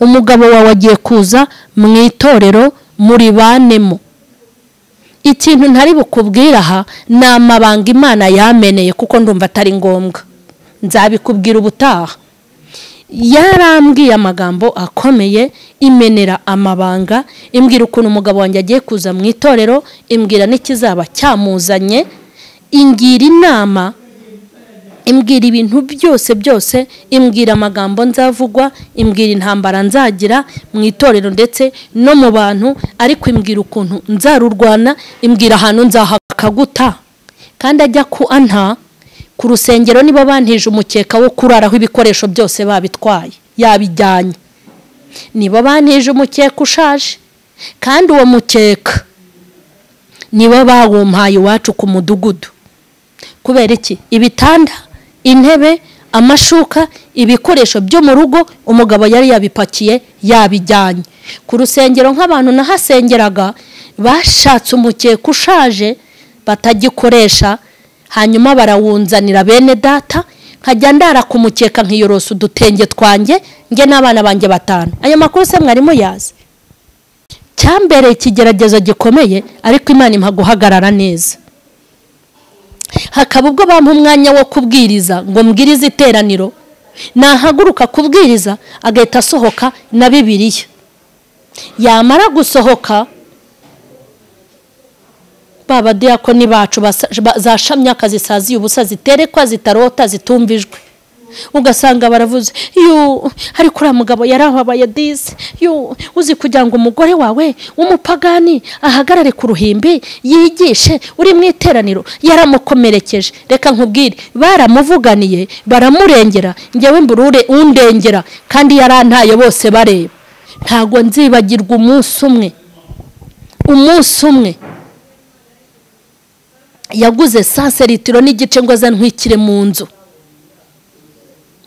umugabo wawe agiye kuza mu itorero muri banemo. Ikintu ntari bukubwira aha ni amabanga Imana yameneye kuko ndumva atari ngombwa, nzabikubwira ubutaha. Yarambwiye amagambo akomeye, imenera amabanga, imbwira ukuntu umugabo wanjye agiye kuza mu itorero, imbwira n'ikizaba cyamuzanye, ingira inama, imbwira ibintu byose, imbwira amagambo nzavugwa, imbwira intambara nzagira mu itorero ndetse no mu bantu, ariko imbwira ukuntu nzarurwana, imbwira ahantu nzahakaguta. Kandi ajya ku anta ku rusengero nibo bantije umukeka wo kuraraho ibikoresho byose babitwaye yabijyanye, nibo bantije umukeka ushaje, kandi uwo mukeka nibo bawumpaye iwacu ku mudugudu. Kubera iki? Ibitanda, intebe, amashuka, ibikoresho byo mu rugo umugabo yari yabipakiye yabijyanye. Ku rusengero nk'abantu nahasengeraga bashatse umukeka ushaje batagikoresha, hanyuma barawunzanira bene data, nkajya ndara ku mukeka nkiyorosa udutenge twanjye nge n'abana banjye 5. Ayo makuru se mwari muyazi? Cyambere ikigeragezo gikomeye, ariko Imana impa guhagarara neza. Hakaba ubwo bampa umwanya wo kubwiriza ngo mbwirize iteraniro, nahaguruka kubwiriza agahita asohoka na Bibiliya. Yamara gusohoka baba diakoni bacu zashamye akazi sazi ubusa, ziterekwa, zitarota, zitumvijwe. Ugasanga baravuze hari kuri mugabo yarahabaye dise, uzi kugira ngo umugore wawe umupagani ahagarare ku ruhimbi yigishe uri mu iteraniro, yaramukomerekeje. Reka nkubwire, baramuvuganiye baramurengera, ngewe mburure undengera, kandi yarantaye bose bareba. Ntago nzibagirwa umunsi umwe yaguze 100 litiro n'igice ngo azantwikire mu nzu.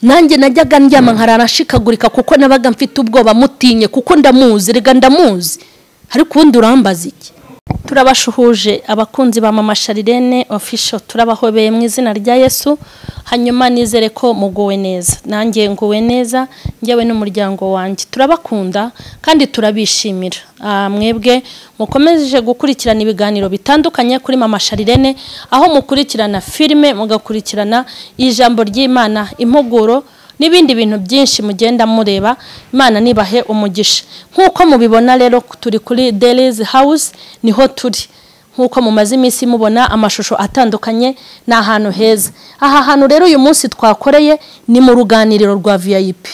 Nanjye najyaga ndyama nkararashikagurika kuko nabaga mfite ubwoba mutinye, kuko ndamuzi, rega ndamuzi. Ariko ubundi urambaza iki? Turabashuhuje abakunzi ba Mama Sharirene official, turabahobeye mu izina rya Yesu. Hanyuma nizere ko mugowe neza, nanjye ngowe neza, njyewe n'umuryango wanjye. Turabakunda kandi turabishimira. Mwebwe mukomeje gukurikirana ibiganiro bitandukanye kuri Mama Sharirene, aho mukurikirana filime, mugakurikirana ijambo ry'Imana, impuguro n'ibindi bintu byinshi mugenda mureba. Imana nibahe umugisha. Nkuko mubibona rero turi kuri Daily's House, niho turi. Nkuko mumaze iminsi mubona amashusho atandukanye, na ahantu heza. Aha hantu rero uyu munsi twakoreye ni mu ruganiriro rwa VIP.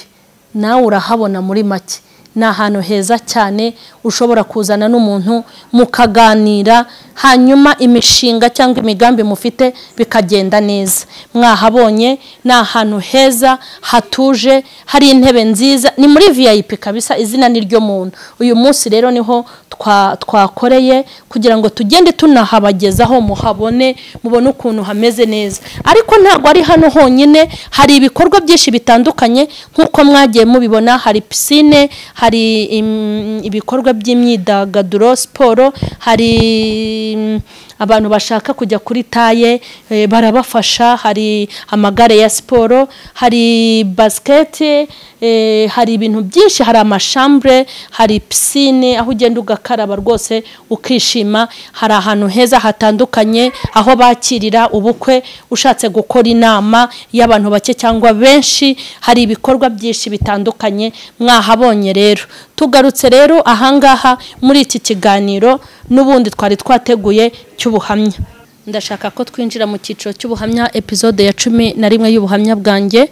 Nawe urahabona muri make. Ni ahantu heza cyane ushobora kuzana n'umuntu mukaganira, hanyuma imishinga cyangwa imigambi mufite bikagenda neza. Mwahabonye ni ahantu heza hatuje, hari intebe nziza, ni muri VIP kabisa, izina ni ryo muntu. Uyu munsi rero niho twakoreye kugira ngo tugende tunahabagezaho muhabone, mubone ukuntu hameze neza. Ariko ntabwo ari hano honyine, hari ibikorwa byinshi bitandukanye nkuko mwagiye mubibona. Hari piscine, hari ibikorwa by'imyidagaduro, siporo, hari abantu bashaka kujya kuri taye barabafasha, hari amagare ya siporo, hari basket, hari ibintu byinshi, hari amashambre, hari piscine aho ugenda ugakaraba rwose ukishima. Hari ahantu heza hatandukanye aho bakirira ubukwe, ushatse gukora inama y'abantu bake cyangwa benshi, hari ibikorwa byinshi bitandukanye. Mwahabonye rero. Tugarutse rero ahangaha muri iki kiganiro n'ubundi twari twateguye cy'ubuhamya. Ndashaka ko twinjira mu cyiciro cy'ubuhamya, episode ya 11 y'ubuhamya bwanjye,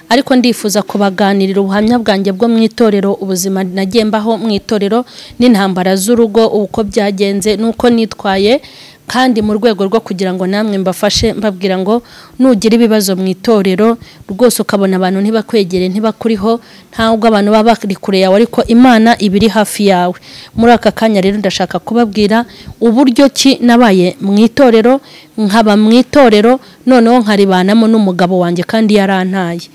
ariko ndifuza kubaganirira ubuhamya bwanjye bwo mu itorero, ubuzima nagiye mbaho mu itorero n'intambara z'urugo, uko byagenze nuko nitwaye, kandi mu rwego rwo kugira ngo namwe mbafashe, mbabwira ngo nugira ibibazo mu itorero rwose ukabona abantu ntibakwegere, ntibakuriho, ntabwo abantu baba bari kure yawe, ariko Imana ibiri hafi yawe. Muri aka kanya rero ndashaka kubabwira uburyo ki nabaye mu itorero, nkaba mu itorero noneho nkaribanamo n'umugabo wanjye kandi yarantaye.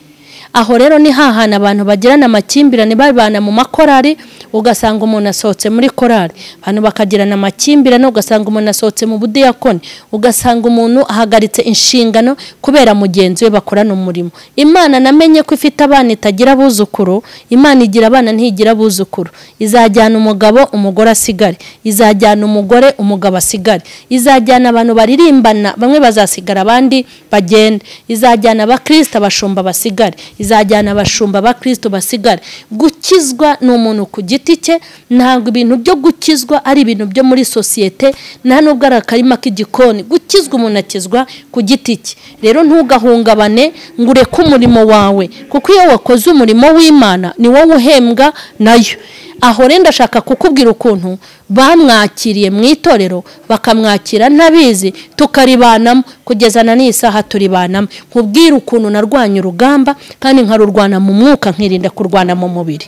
aho rero ni hahana abantu bagirana amakimbirane babana mu makorari, ugasanga umuntu asohotse muri korari, abantu bakagirana amakimbirane, ugasanga umuntu asohotse mu budiyakoni, ugasanga umuntu ahagaritse inshingano kubera mugenzi we bakorana umurimo. Imana namenye ko ifite abana itagira abuzukuru, Imana igira abana ntigira abuzukuru. Izajyana umugabo umugore asigare, izajyana umugore umugabo asigare, izajyana abantu baririmbana bamwe bazasigara abandi bagende, izajyana abakristo abashumba basigare, izajyana abashumba abakristo basigare. Gukizwa ni umuntu ku giti cye, ntabwo ibintu byo gukizwa ari ibintu byo muri sosiyete, nta nubwo ari akarima k'igikoni. Gukizwa umuntu akizwa ku giti cye. Rero ntugahungabane ngo ureke umurimo wawe, kuko iyo wakoze umurimo w'Imana ni wowe uhembwa nayo. Aho rero ndashaka kukubwira ukuntu bamwakiriye mu itorero, bakamwakira ntabizi, tukaribanamo kugeza na n'isaha turibanamo. Nkubwira ukuntu narwanya urugamba kandi nkarurwana mu mwuka, nkirinda kurwana mu mubiri.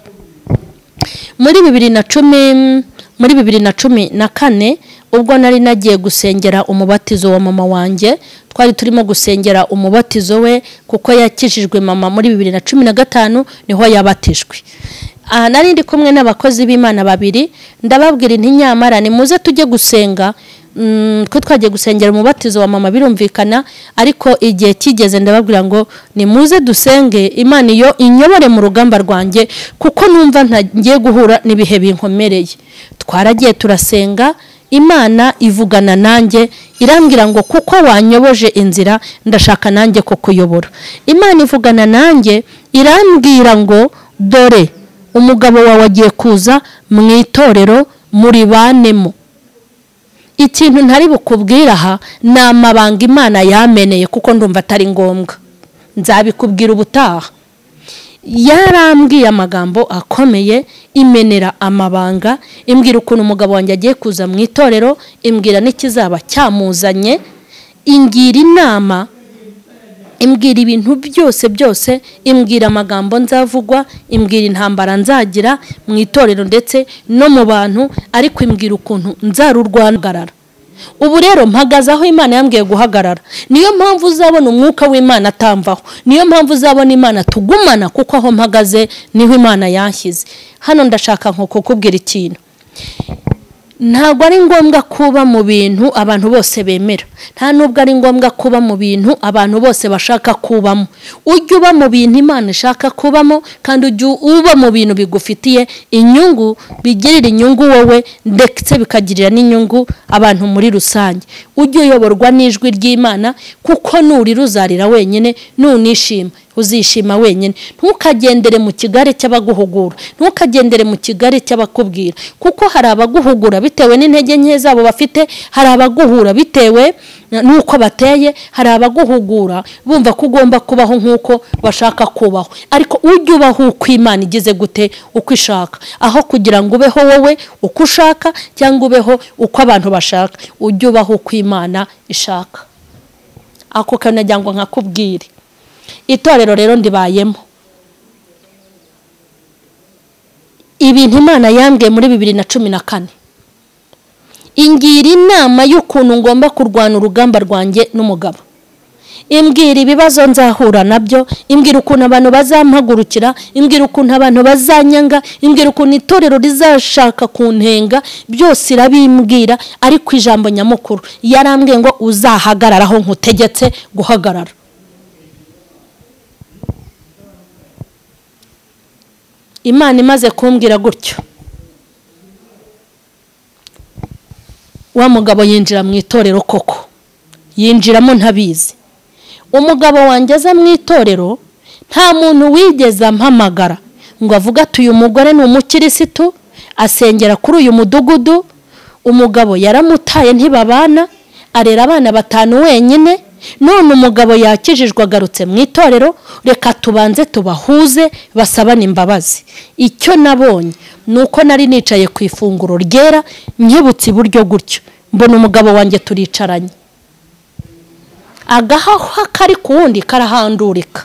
Muri 2014 ubwo nari nagiye gusengera umubatizo wa mama wanjye, twari turimo gusengera umubatizo we kuko yakijijwe mama muri 2015 niho yabatijwe. Nari ndi kumwe n'abakozi b'Imana babiri, ndababwira inti nyamara ni muze tujye gusenga, ko twagiye gusengera umubatizo wa mama birumvikana, ariko igihe kigeze ndababwira ngo ni muze dusenge Imana iyo inyobore mu rugamba rwanjye, kuko numva ntagiye guhura n'ibihe binkomereye. Twaragiye turasenga, Imana ivugana nanjye irambwira ngo kuko wanyoboje inzira ndashaka nanjye ko kuyobora. Imana ivugana nanjye irambwira ngo dore umugabo wawe agiye kuza mu itorero muri banemo. Ikintu ntari bukubwira aha ni amabanga Imana yameneye, kuko ndumva atari ngombwa, nzabikubwira ubutaha. Yarambwiye amagambo akomeye, imenera amabanga, imbwira ukuntu umugabo wanjye agiye kuza mu itorero, imbwira n'ikizaba cyamuzanye, ingira inama, imbwira ibintu byose, imbwira amagambo nzavugwa, imbwira intambara nzagira mu itorero ndetse no mu bantu, ariko imbwira ukuntu nzarurwangarara. Ubu rero mpagaze aho Imana yambwiye guhagarara. Niyo mpamvu uzabona umwuka w'Imana atamvaho, niyo mpamvu uzabona Imana tugumana, kuko aho mpagaze niho Imana yanshyize. Hano ndashaka nko kukubwira ikintu. Ntabwo ari ngombwa kuba mu bintu abantu bose bemera, nta nubwo ari ngombwa kuba mu bintu abantu bose bashaka kubamo. Ujye uba mu bintu Imana ishaka kubamo, kandi ujye uba mu bintu bigufitiye inyungu, bigirira inyungu wowe ndetse bikagirira n'inyungu abantu muri rusange. Ujye uyoborwa n'ijwi ry'Imana, kuko nuri ruzarira wenyine, nunishima uzishima wenyine. Ntukagendere mu kigare cy'abaguhugura, ntukagendere mu kigare cy'abakubwira, kuko hari abaguhugura bitewe n'intege nke zabo bafite, hari abaguhura bitewe nuko bateye, hari abaguhugura bumva ko ugomba kubaho nkuko bashaka kubaho. Ariko ujye ubaho uko Imana igize gute, uko ishaka, aho kugira ngo ubeho wowe uko ushaka cyangwa ubeho uko abantu bashaka. Ujye ubaho uko Imana ishaka. Ako kanajya ngo nkakubwire. Itorero rero ndibayemo, ibintu Imana yambwiye muri 2014, ingira inama y'ukuntu ngomba kurwana urugamba rwanjye n'umugabo, imbwira ibibazo nzahura nabyo, imbwira ukuntu abantu bazampagurukira, imbwira ukuntu abantu bazanyanga, imbwira ukuntu itorero rizashaka kuntenga, byose irabimbwira. Ariko ijambo nyamukuru yarambwiye ngo uzahagarara aho nkutegetse guhagarara. Imana imaze kumbwira gutyo, wa mugabo yinjira mu itorero koko, yinjiramo ntabizi. Umugabo wanjye aza mu itorero, nta muntu wigeze ampamagara ngo avuga ati uyu mugore ni umukirisitu asengera kuri uyu mudugudu. Umugabo yaramutaye ntibabana, arera abana 5 wenyine. None umugabo yakijijwe agarutse mu itorero, reka tubanze tubahuze basabana imbabazi. Icyo nabonye nuko nari nicaye ku ifunguro ryera, nkibutse iburyo gutyo, mbona umugabo wanjye turicaranye, agahaha kari kuwundi karahandurika.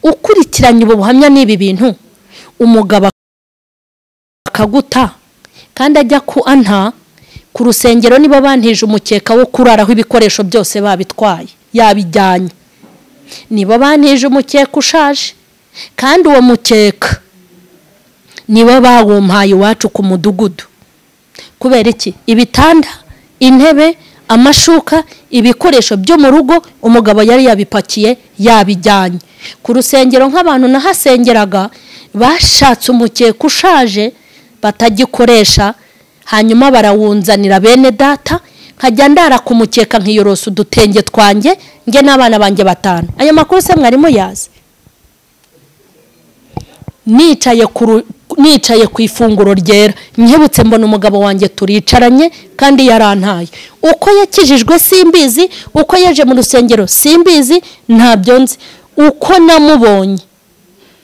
Ukurikiranye ubu buhamya n'ibi bintu, umugabo akaguta kandi ajya ku anta ku rusengero, nibo bantije umukeka wo kuraraho ibikoresho byose babitwaye yabijyanye, nibo bantije umukeka ushaje, kandi uwo mukeka niwe bawumpaye iwacu ku mudugudu. Kubera iki? Ibitanda, intebe, amashuka, ibikoresho byo mu rugo umugabo yari yabipakiye yabijyanye ku rusengero. Nk'abantu nahasengeraga bashatse umukeka ushaje batagikoresha, hanyuma barawunzanira bene data, nkajya ndara ku mukeka nkiyorosa udutenge twanjye nge n'abana banjye 5. Aya makuru se mwarimo yazi? Nicaye ku ifunguro ryera nkebutse mbona umugabo wanjye turicaranye kandi yarantaye. Uko yakijijwe simbizi, uko yaje mu rusengero simbizi, ntabyo nzi. Uko namubonye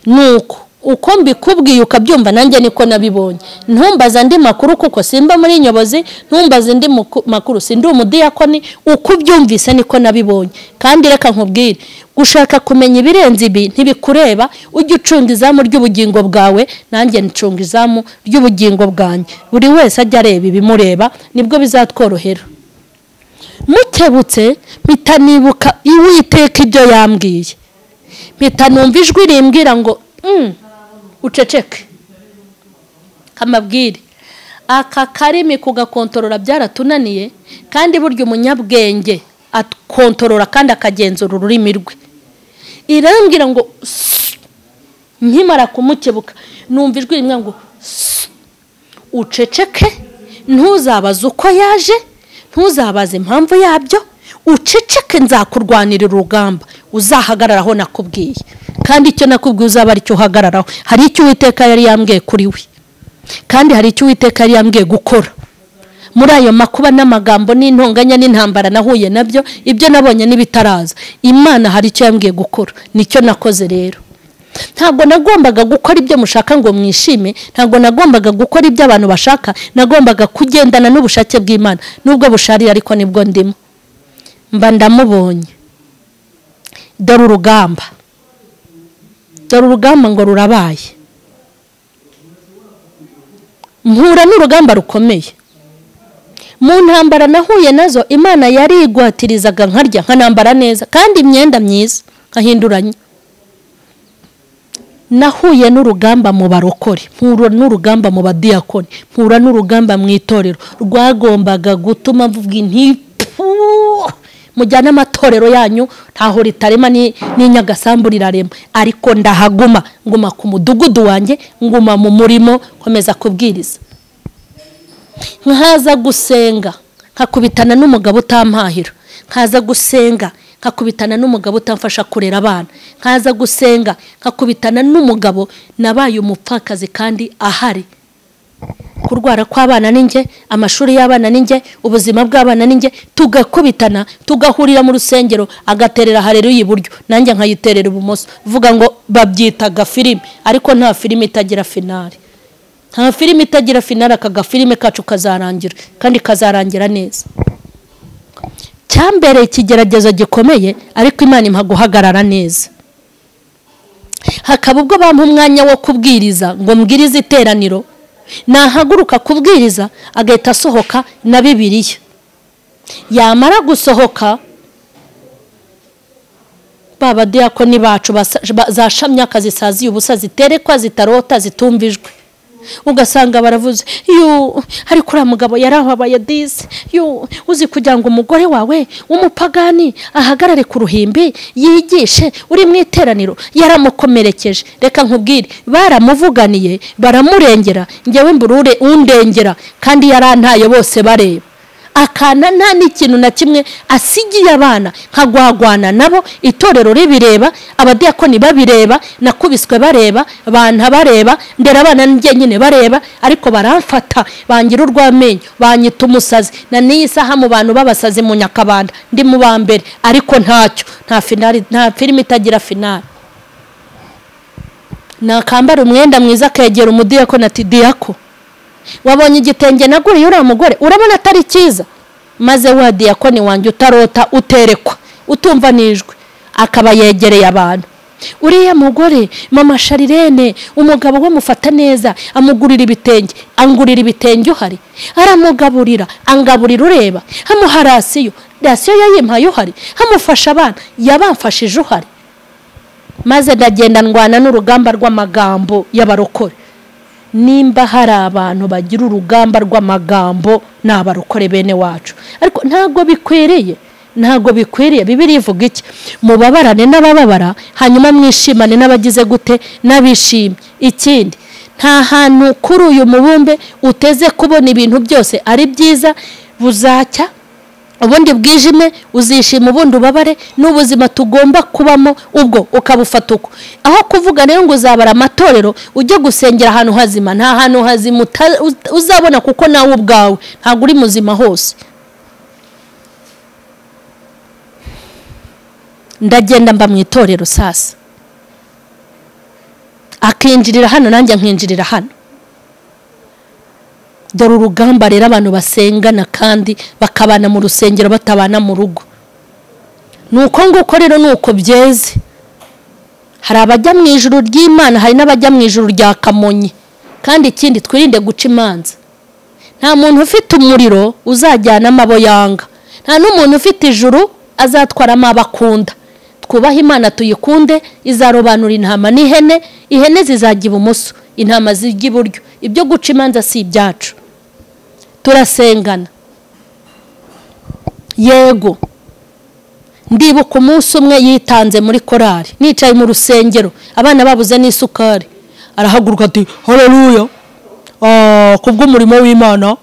nuko uko mbikubwiye ukabyumva nanjye niko nabibonye. Ntumbaza andi makuru kuko simba muri nyobozi, ntumbaza andi makuru sindi umudiyakoni. Uko byumvise niko nabibonye. Kandi reka nkubwire, gushaka kumenya ibirenze ibi ntibikureba. Ujye ucunga izamu ry'ubugingo bwawe, nanjye ncunga izamu ry'ubugingo bwanjye. Buri wese ajya areba ibimureba, nibwo bizatworohera. Mukebutse mpita nibuka Uwiteka ibyo yambwiye, mpita numva ijwi rimbwira ngo uceceke kamabwire. Aka karimi kugakontorora byaratunaniye, kandi burya umunyabwenge akontorora kandi akagenzura ururimi rwe. Irambwira ngo nkimara kumukebuka numva ijwi rimwe ngo uceceke, ntuzabaze uko yaje, ntuzabaze impamvu yabyo, uceceke nzakurwanira urugamba, uzahagararaho nakubwiye. Kandi icyo nakubwiye uzaba ari cyo uhagararaho. Hari icyo Uwiteka yari yambwiye kuri we, kandi hari icyo Uwiteka yari yambwiye gukora. Muri ayo makuba n'amagambo n'intonganya n'intambara nahuye nabyo, ibyo nabonye n'ibitaraza, Imana hari icyo yambwiye gukora, nicyo nakoze rero. Ntabwo nagombaga gukora ibyo mushaka ngo mwishime, ntabwo nagombaga gukora ibyo abantu bashaka, nagombaga kugendana n'ubushake bw'Imana. Nubwo busharira ariko nibwo ndimo. Mba ndamubonye. Dore urugamba ngo rurabaye. Mpura n'urugamba rukomeye. Mu ntambara nahuye nazo, Imana yari igwatirizaga nkarya nkanambara neza kandi imyenda myiza nkahinduranya. Nahuye n'urugamba mu barokore, mpura n'urugamba mu badiyakoni, mpura n'urugamba mu itorero rwagombaga gutuma mvuga intipu mujyana amatorero yanyu ntaho ritarema n'inyagasambu rirarema. Ariko ndahaguma, nguma ku mudugudu wanjye, nguma mu murimo, komeza kubwiriza. Nkaza gusenga nkakubitana n'umugabo utampahira, nkaza gusenga nkakubitana n'umugabo utamfasha kurera abana, nkaza gusenga nkakubitana n'umugabo nabaye umupfakazi kandi ahari. Kurwara kw'abana ninjye, amashuri y'abana ninjye, ubuzima bw'abana ninjye, tugakubitana, tugahurira mu rusengero, agaterera Haleluya iburyo, nanjye nkayiterera ibumoso. Vuga ngo babyitaga filime, ariko nta filime itagira finale. Nta filime itagira finale. Aka gafilime kacu kazarangira, kandi kazarangira neza. Cyambere ikigeragezo gikomeye, ariko Imana impa guhagarara neza. Hakaba ubwo bampa umwanya wo kubwiriza ngo mbwirize iteraniro, nahaguruka kubwiriza agahita asohoka na Bibiliya. Yamara gusohoka, baba diakoni bacu zashamya akazisaziye ubusa, ziterekwa, zitarota, zitumvijwe. Ugasanga baravuze ariko uriya mugabo yarahabaye disi, uzi kugira ngo umugore wawe w'umupagani ahagarare ku ruhimbi yigishe uri mu iteraniro, yaramukomerekeje. Reka nkubwire, baramuvuganiye baramurengera, njyewe mburure undengera, kandi yarantaye bose bareba. Akana nta n'ikintu na kimwe asigiye abana, nkagwagwana nabo, itorero ribireba, abadiyakoni babireba, nakubiswe bareba, banta bareba, ndera abana njye nyine bareba, ariko baramfata bangira urwamenyo, banyita umusazi. Na n'iyi saha mu bantu babasazi mu Nyakabanda ndi mu bambere, ariko ntacyo, nta finale, nta filime itagira finale. Nakambara umwenda mwiza akegera umudiyakoni ati diyako, wabonye igitenge naguriye uriya mugore, urabona atari cyiza? Maze wa diyakoni wanjye utarota, uterekwa, utumva nijwe, akaba yegereye abantu. Uriya mugore mama Sharirene, umugabo we mufata neza, amugurira ibitenge, angurira ibitenge uhari, aramugaburira, angaburira ureba, hamuha rasiyo yayimpaye uhari, hamufasha abana, yabamfashije uhari. maze ndagenda ndwana n'urugamba rw'amagambo y'abarokore. Nimba hari abantu bagira urugamba rw'amagambo n'abarokore bene wacu, ariko ntago bikwiriye. Bibiliya ivuga iki? Mubabarane n'abababara, hanyuma mwishimane n'abagize gute? N'abishimye. Ikindi, nta hantu kuri uyu mubumbe uteze kubona ibintu byose ari byiza, buzacya ubundi bwijime, uzishima ubundi ubabare. N'ubuzima tugomba kubamo ubwo ukabufata uko. Aho kuvuga rero ngo uzabara amatorero ujye gusengera ahantu hazima, nta hantu hazima uzabona, kuko nawe ubwawe ntabwo uri muzima hose. Ndagenda mba mu itorero sasa, akinjirira hano nanjye nkinjirira hano. Dore urugamba rero abantu basengana kandi bakabana mu rusengero batabana mu rugo. Nuko nguko rero nuko byeze. Hari abajya mu ijuru ry'Imana, hari n'abajya mu ijuru rya Kamonyi. Kandi ikindi, twirinde guca imanza. Nta muntu ufite umuriro uzajyana amabo yanga, nta n'umuntu ufite ijuru azatwara amabakunda. Twubahe Imana tuyikunde, izarobanura intama n'ihene, ihene zizajya ibumoso, intama zijya iburyo. Ibyo guca imanza si ibyacu. Turasengana. Yego, ndibuka umunsi umwe yitanze muri korari, nicaye mu rusengero, abana babuze n'isukari. Arahaguruka ati haleluya, kubw'umurimo w'Imana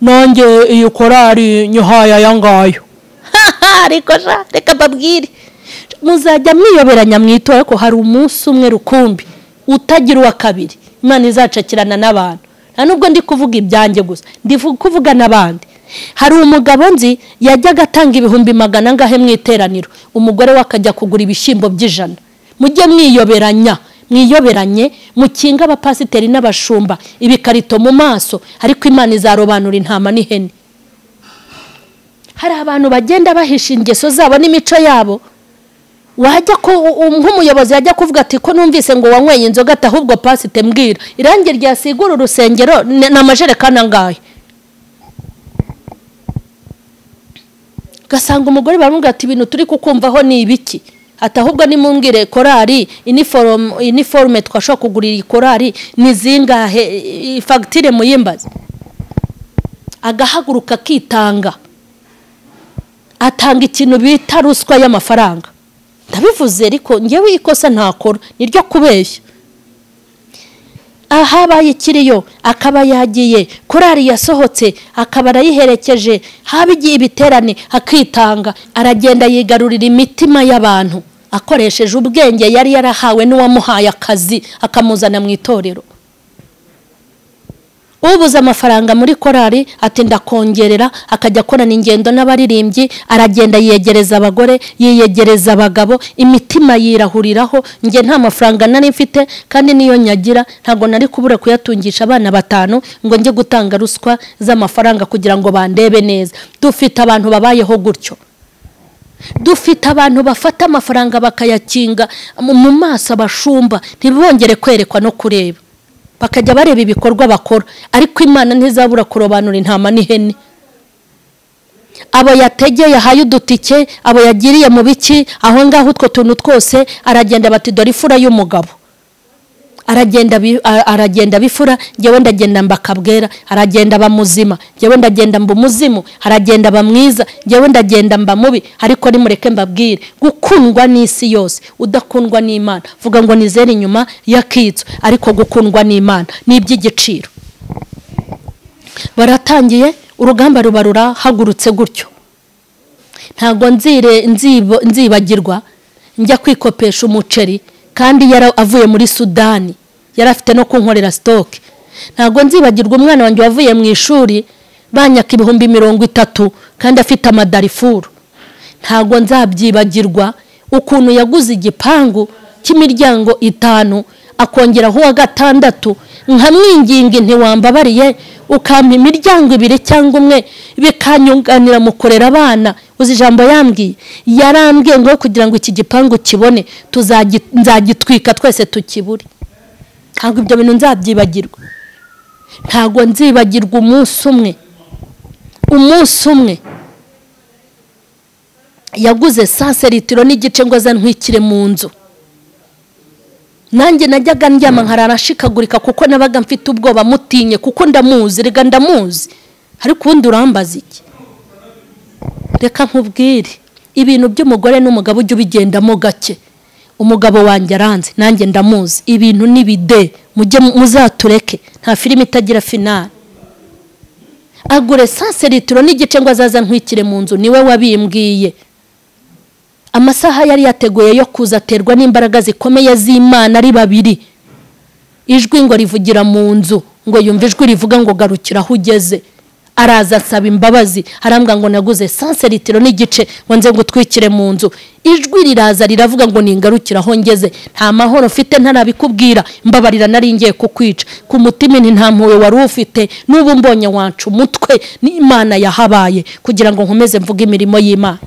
nanjye iyo korari nyohaya yangayo. Ariko reka babwire, muzajya mwiyoberanya mwitoye ko hari umunsi umwe rukumbi utagira uwa kabiri. Imana izacakirana n'abantu. Nta nubwo ndi kuvuga ibyanjye gusa, ndi kuvuga n'abandi. Hari umugabo nzi yajyaga atanga 100 ngahe mu iteraniro, umugore we akajya kugura ibishyimbo by'100. Mujye mwiyoberanye, mukinga abapasiteri n'abashumba ibikarito mu maso, ariko Imana izarobanura intama n'ihene. Hari abantu bagenda bahisha ingeso zabo n'imico yabo. Wajya ko nk'umuyobozi yajya kuvuga ati ko numvise ngo wanyweye inzoga, ahubwo pasite mbwira irangi ryasigura urusengero n'amajerekana angahe. Gasanga umugore baramubwira ati ibintu turi kukumvaho ni ibiki? Ati ahubwo nimumbwire korari uniforme twashaka kugurira korari ni zingahe, fagitire muyimbaze. Agahaguruka kitanga, atanga ikintu bita ruswa y'amafaranga. Ndabivuze ariko ngewe ikosa ntakora, niryo kubeshya. Ahabaye ikiriyo akaba yagiye, korari yasohotse akaba arayiherekeje, habigiye ibiterane akitanga, aragenda yigarurira imitima y'abantu akoresheje ubwenge yari yarahawe n'uwamuhaye akazi akamuzana mu itorero. Ubuze amafaranga muri korari ati ndakongerera, akajya akorana ingendo n'abaririmbyi, aragenda yiyegereza abagore, yiyegereza abagabo, imitima yirahuriraho. Nge nta mafaranga nari mfite, kandi niyo nyagira ntago nari kubura kuyatungisha abana 5 ngo nge gutanga ruswa z'amafaranga kugira ngo bandebe neza. Dufite abantu babayeho gutyo. Dufite abantu bafata amafaranga bakayakinga mu maso abashumba, ntibongere kwerekwa no kureba. Bakajya bareba ibikorwa bakora, ariko Imana ntizabura kurobanura intama n'ihene. Abo yategeye haye udutike, abo yagiriye mu biki, aho ngaho utwo tuntu twose, aragenda bati dore ifura y'umugabo. Aragenda bifura, ngewe ndagenda mbakabwera. Aragenda bamuzima, ngewe ndagenda mbumuzimu. Aragenda bamwiza, ngewe ndagenda mba mubi. Ariko nimureke mbabwire, gukundwa n'isi yose, udakundwa n'Imana vuga ngo nizera inyuma yakitso, ariko gukundwa n'Imana ni iby'igiciro. Baratangiye, urugamba rubarura hagurutse gutyo. Ntago nzibagirwa njya kwikopesha umuceri, kandi yara avuye muri Sudani, yarafite no kunkorera stock. Ntago nzibagirwa umwana wanjye wavuye mu ishuri banyaka 30,000 kandi afite amadarifuru. Ntago nzabyibagirwa ukuntu yaguze igipangu cy'imiryango 5 akongeraho wa 6, nkamwinginga ntiwambabariye ukampa imiryango 2 cyangwa 1 bikanyunganira mu kurera abana. Uzi ijambo yambwiye, yarambwiye ngo kugira ngo iki gipangu kibone nzagitwika twese tukibure. Ntabwo ibyo bintu nzabyibagirwa. Ntago nzibagirwa umunsi umwe yaguze 100 litiro n'igice ngo azantwikire mu nzu. nanjye najyaga ndyama nkarara nshikagurika kuko nabaga mfite ubwoba mutinye kuko ndamuzi rega ndamuzi ariko ubundi urambaza iki reka nkubwire ibintu by'umugore n'umugabo ujye ubigendamo gake umugabo wanjye aranze nanjye ndamuzi ibintu nibide mujye muzatureke nta filime itagira finale agure 100 litiro n'igice ngo azaza nkwikire mu nzu niwe wabimbwiye amasaha yari yateguye yo kuzaterwa n'imbaraga zikomeye z'Imana ari babiri ijwi ngo rivugira mu nzu ngo yumve ijwi rivuga ngo garukira aho ugeze araza asaba imbabazi arambwa ngo naguze 100 litiro n'igice ngo nze gutwikire mu nzu ijwi riraza riravuga ngo ningarukira aho ngeze nta mahoro ufite ntarabikubwira mbabarira nari ngiye kukwica ku mutima nta mpuwe wari ufite n'ubu mbonye wancu umutwe n'Imana yahabaye kugira ngo nkomeze mvuga imirimo y'Imana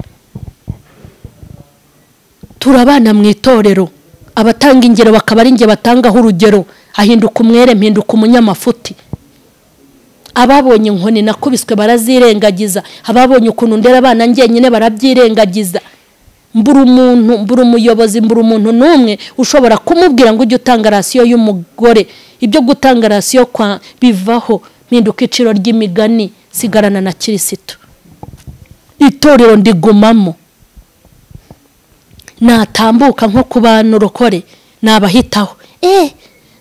turabana mu itorero abatanga ingero bakaba ari nge batangaho urugero ahinduka umwere mpinduka umunyamafuti ababonye inkoni nakubiswe barazirengagiza ababonye ukuntu ndera abana ngenyine barabyirengagiza mbura umuyobozi mbura umuntu n'umwe ushobora kumubwira ngo ujye utanga rasiyo y'umugore ibyo gutanga rasiyo kwa bivaho mpinduka iciro ry'imigani sigarana na Kristo itorero ndigumamo natambuka nko ku bantu rokore nabahitaho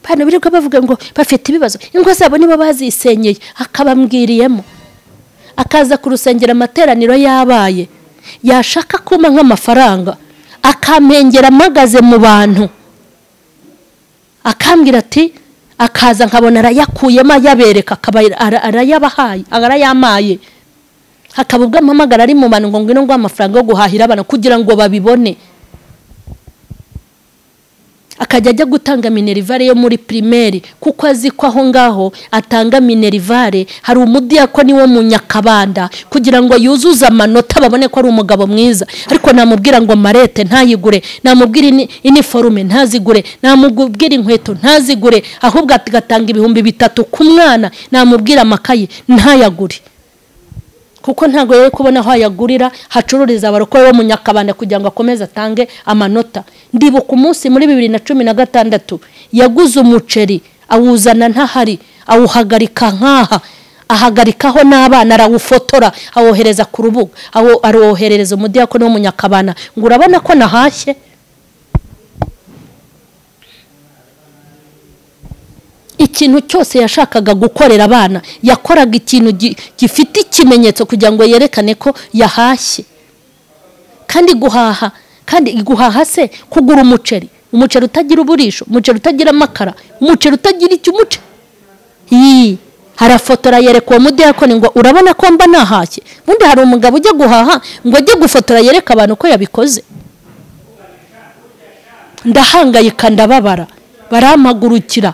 bano birirwa bavuga ngo bafite ibibazo ingo zabo nibo bazisenyeye akabambwiriyemo akaza ku rusengero amateraniro yabaye yashaka kuma nk'amafaranga akampengera amagaze mu bantu akambwira ati akaza nkabona arayakuyemo yabereka arayabahaye arayamaye hakaba ubwo amamagara ari mu bantu ngo ngwino ngo amafaranga yo guhahira abana kugira ngo babibone akajya ajya gutanga minerivare yo muri primaire kuko azi ko aho ngaho atanga minerivare hari umudiyakoni wo mu Nyakabanda kugira ngo yuzuze amanota babone ko ari umugabo mwiza ariko namubwira ngo marete ntayigure namubwira iniforume ntazigure namubwira inkweto ntazigure ahubwo agatanga 3,000 ku mwana namubwira amakaye ntayagure kuko ntago yari kubona aho yagurira hacururiza abarokore bo mu Nyakabanda kugira ngo akomeze atange amanota ndibuka umunsi muri 2016 yaguze umuceri awuzana ntahari awuhagarika nkaha ahagarikaho n'abana arawufotora awohereza ku rubuga aroherereza umudiyakoni wo mu Nyakabanda ngo urabona ko nahashye ikintu cyose yashakaga gukorera abana yakoraga ikintu gifite ikimenyetso kugira ngo yerekane ko yahashye kandi guhaha se kugura umuceri utagira uburisho umuceri utagira amakara umuceri utagira icyo umuce harafotora yereka uwo mudiyakoni ngo urabona ko mba nahashye bundi hari umugabo ujya guhaha ngo ajye gufotora yereka abantu ko yabikoze ndahangayika ndababara barampagurukira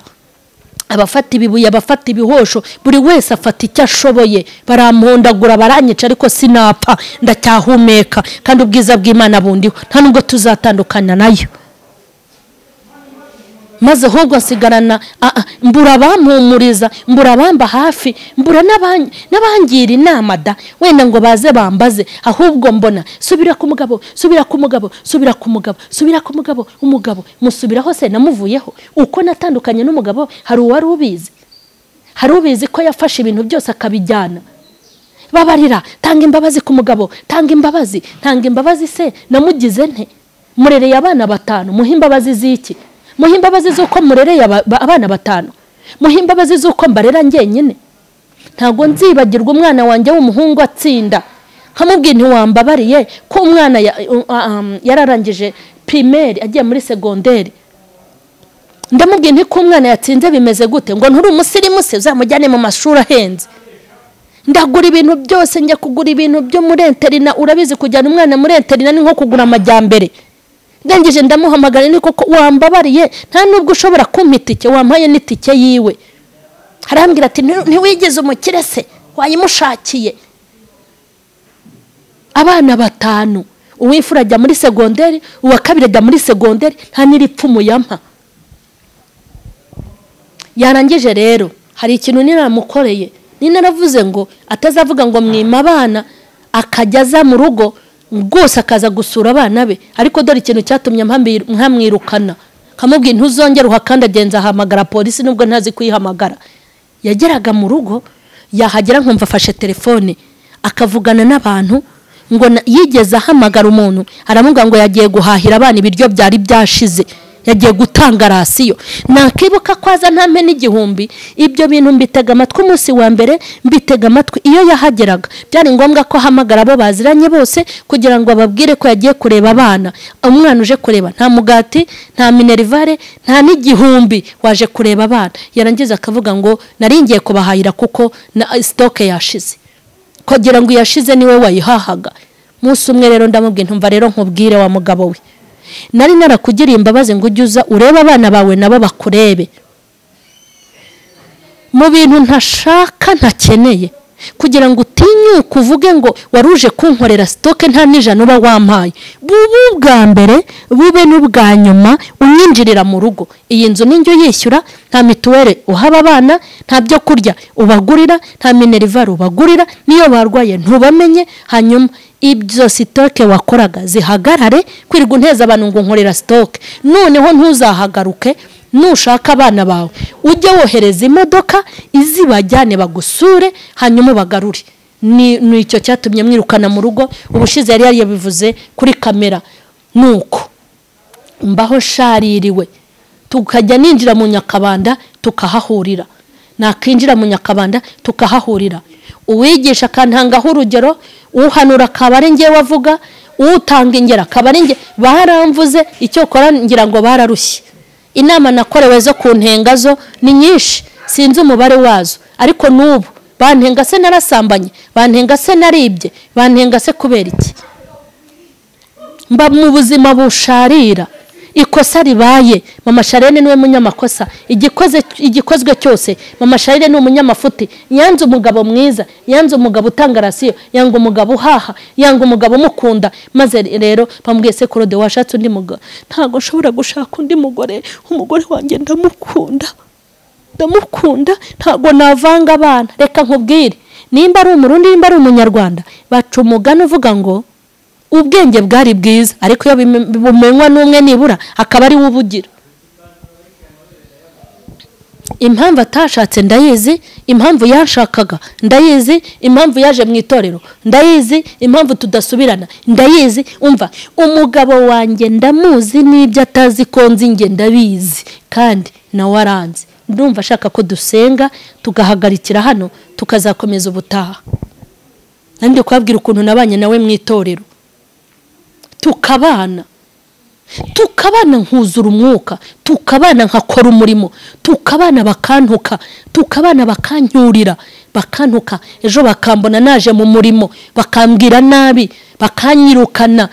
abafata ibibuye abafata ibihosho buri wese afata icyo ashoboye barampondagura baranyica ariko sinapfa ndacyahumeka kandi ubwiza bw'Imana bundiho nta nubwo tuzatandukana nayo maze ahubwo nsigarana mbura bampumuriza mbura bamba hafi mbura n'abangira inama da wenda ngo baze bambaze ahubwo mbona subira ku mugabo umugabo musubira hose namuvuyeho uko natandukanye n'umugabo hari uwari ubizi ko yafashe ibintu byose akabijyana babarira tanga imbabazi ku mugabo tanga imbabazi se namugize nte murereye abana 5 muhimbabazi ziki muhimbabazi zuko murereye abana 5 muhimbabazi zuko mbarera ngenyine ntago nzibagirwa umwana wanjye w'umuhungu atsinda nkamubwira ntiwambabariye ko umwana yararangije primaire agiye muri secondaire ndamubwira nti ko umwana yatsinze bimeze gute ngo nturi umusirimu se uzamujyane mu mashuri ahenze ndagura ibintu byose njya kugura ibintu byo muri interina urabizi kujyana umwana muri interina ni nko kugura amajyambere ndangije ndamuhamagara ni koko wambabariye nta nubwo ushobora kumpitike wampaye n'itike yiwe harambwira ati ntiwigeze umukire se wayimushakiye abana 5 uwifura ajya muri secondaire uwa kabiri ajya muri secondaire nta niripfumu yampa yarangije rero hari ikintu niramukoreye naravuze ngo atazavuga ngo mwima abana akajyaza mu rugo rwose akaza gusura abana be ariko dore ikintu cyatumye nkamwirukana kamubwiye ntuzongera uhakandagenza ahamagara polisi nubwo ntazi kuyihamagara. Yageraga mu rugo yahagera nkumva afashe telefone akavugana n'abantu ngo yigeze ahamagara umuntu aramuga ngo yagiye guhahira abana ibiryo byari byashize, yagiye gutanga rasiyo. Nakibuka kwaza ntame n'igihumbi. Ibyo bintu mbitega amatwi umunsi wa mbere, mbitega amatwi iyo yahageraga. Byari ngombwa ko ahamagara abo baziranye bose kugira ngo ababwire ko yagiye kureba abana. Umwana uje kureba nta mugati, nta minerivare, nta n'igihumbi, waje kureba abana. Yarangiza akavuga ngo naringiye kubahahira kuko na stock yashize, kugira ngo yashize niwe wayihahaga. Musi umwe rero ndamubwiye ntumva rero nkubwire wa mugabo we, nari narakugiriye imbabazi ngo ujye urebe abana bawe nabo bakurebe mu bintu ntashaka ntakeneye, kugira ngo utinyuke uvuge ngo waruje kunkorera stock nta n'ijana uba wampaye. Bubu bwa mbere bube n'ubwa nyuma unyinjirira mu rugo. Iyi nzu n'injyo yishyura, nta mituwere uhaba abana, nta byo kurya ubagurira, nta minerivare ubagurira, niyo barwaye ntubamenye. Hanyuma ibyo stock wakoraga zihagarare, kwirirwa unteza abantu ngo nkorera stock. Noneho ntuzahagaruke, nushaka abana bawe ujye wohereza imodoka izibajyane bagusure hanyuma bagarure. Ni icyo cyatumye mwirukana mu rugo. Ubushize yari yabivuze kuri kamera. Nuko mbaho shaririwe, tukajya ninjira mu Nyakabanda tukahahurira, nakinjira mu Nyakabanda tukahahurira. Uwigisha kantangaho urugero, uhanura kabare ngiye wavuga, utanga ingera kabare ngiye baramvuze. Icyo kora ngira ngo bararushye. Inama nakorewe zo kuntenga zo ni nyinshi, sinzi umubare wazo, ariko nubu bantenga se narasambanye, bantenga se naribye, bantenga se kubera iki? Mba mu buzima busharira. Ikosa ribaye mama Sharene niwe munyamakosa, igikozwe cyose mama Sharene ni umunyamafuti. Yanze umugabo mwiza, yanze umugabo utanga rasiyo, yanga umugabo uhaha, yanga umugabo mukunda. Maze rero bambwiye se Claude washatse undi mugabo. Ntago nshobora gushaka undi mugore, umugore wanjye ndamukunda, ntago navanga abana. Reka nkubwire, nimba ari umurundi nimba ari umunyarwanda, baca umugani uvuga ngo ubwenge bwari bwiza, ariko iyo bumenywa n'umwe nibura akaba ari wubugira. Impamvu atashatse ndayizi, impamvu yashakaga ndayizi, impamvu yaje mu itorero ndayizi, impamvu tudasubirana ndayizi. Umva, umugabo wanjye ndamuzi, n'ibyo atazi ko nzi nge ndabizi, kandi nawe aranze. Ndumva ashaka ko dusenga tugahagarikira hano tukazakomeza ubutaha. Nandi kwabwira ukuntu nabanye nawe mu itorero, tukabana nkuzura umwuka, tukabana nkakora umurimo, tukabana bakantuka, tukabana bakanyurira, bakantuka. Ejo bakambona naje mu murimo bakambwira nabi, bakanyirukana.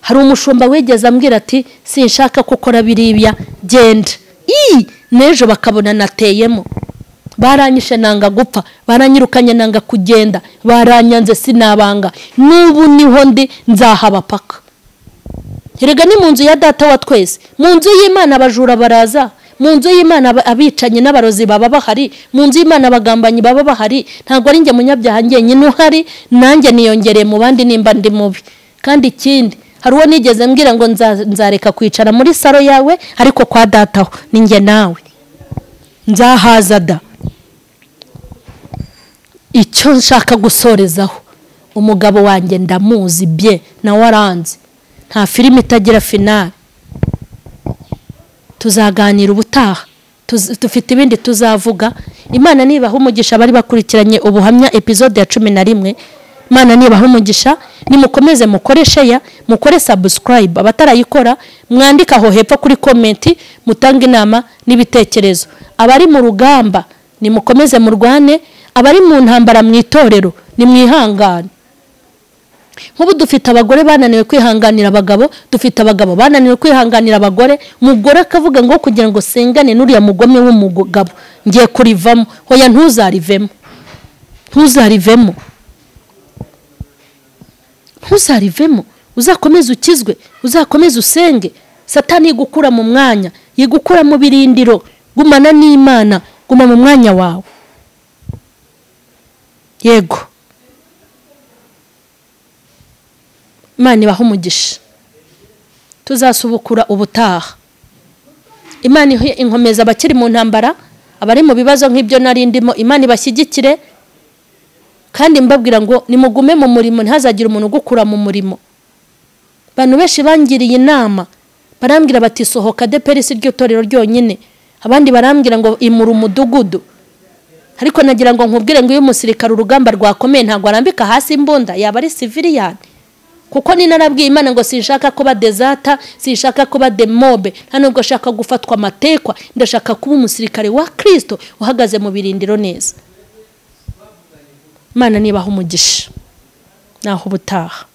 Hari umushumba wegeze ambwira ati sinshaka gukora biribya, genda. Nejo bakabona nateyemo, baranyishe nanga gupfa, baranyirukanye nanga kugenda, baranyanze sinabanga. Nubu niho ndi nzahaba paka. Erega ni mu nzu ya data wa twese, mu nzu y'Imana abajura baraza, mu nzu y'Imana abicanye n'abarozi baba bahari, mu nzu y'Imana abagambanyi baba bahari. Ntago ari nge munyabyaha ngenyine uhari, nanjye niyongereye mu bandi nimba ndi mubi. Kandi ikindi, hari uwo nigeze mbwira ngo nzareka kwicara muri saro yawe, ariko kwa dataho ni nge nawe nzahaza da. Icyo nshaka gusorezaho, umugabo wanjye ndamuzi bye, nawe aranze. Nta filime itagira finale. Tuzaganira ubutaha, dufite ibindi tuzavuga. Imana nibaha umugisha bari bakurikiranye ubuhamya episode ya 11. Imana nibaha umugisha, nimukomeze mukoreshe ya mukore subscribe, abatarayikora mwandika aho hepfo kuri comment, mutanga inama n'ibitekerezo. Abari mu rugamba nimukomeze murwane, abari mu ntambara mu itorero ni mwihangane. Nk'ubu dufite abagore bananiwe kwihanganira abagabo, dufite abagabo bananiwe kwihanganira abagore. Umugore akavuga ngo kugira ngo sengane n'uriya mugome w'umugabo ngiye kurivamo. Hoya ntuzarivemo, uzakomeze ukizwe, uzakomeze usenge. Satani yigukura mu mwanya, yigukura mu birindiro. Gumana n'Imana, guma mu mwanya wawe. Yego, Imana ibaha umugisha. tuzasubukura ubutaha. Imana inkomeza abakiri mu ntambara, abari mu bibazo nk'ibyo nari ndimo, Imana ibashyigikire kandi mbabwira ngo nimugume mu murimo, ntihazagire umuntu ugukura mu murimo. Abantu benshi bangiriye inama, barambwira bati sohoka ADEPR si ryo torero ryonyine, abandi barambwira ngo imura umudugudu. Ariko nagira ngo nkubwire ngo iyo umusirikare urugamba rwakomeye ntabwo arambika hasi imbunda, yaba ari civilian. Kuko ni narabwiye Imana ngo sinshaka kuba dezata, sinshaka kuba demobe, nta nubwo shaka gufatwa amatekwa, ndashaka kuba umusirikare wa Kristo uhagaze mu birindiro neza. Imana nibaho umugisha. Naho ubutaha.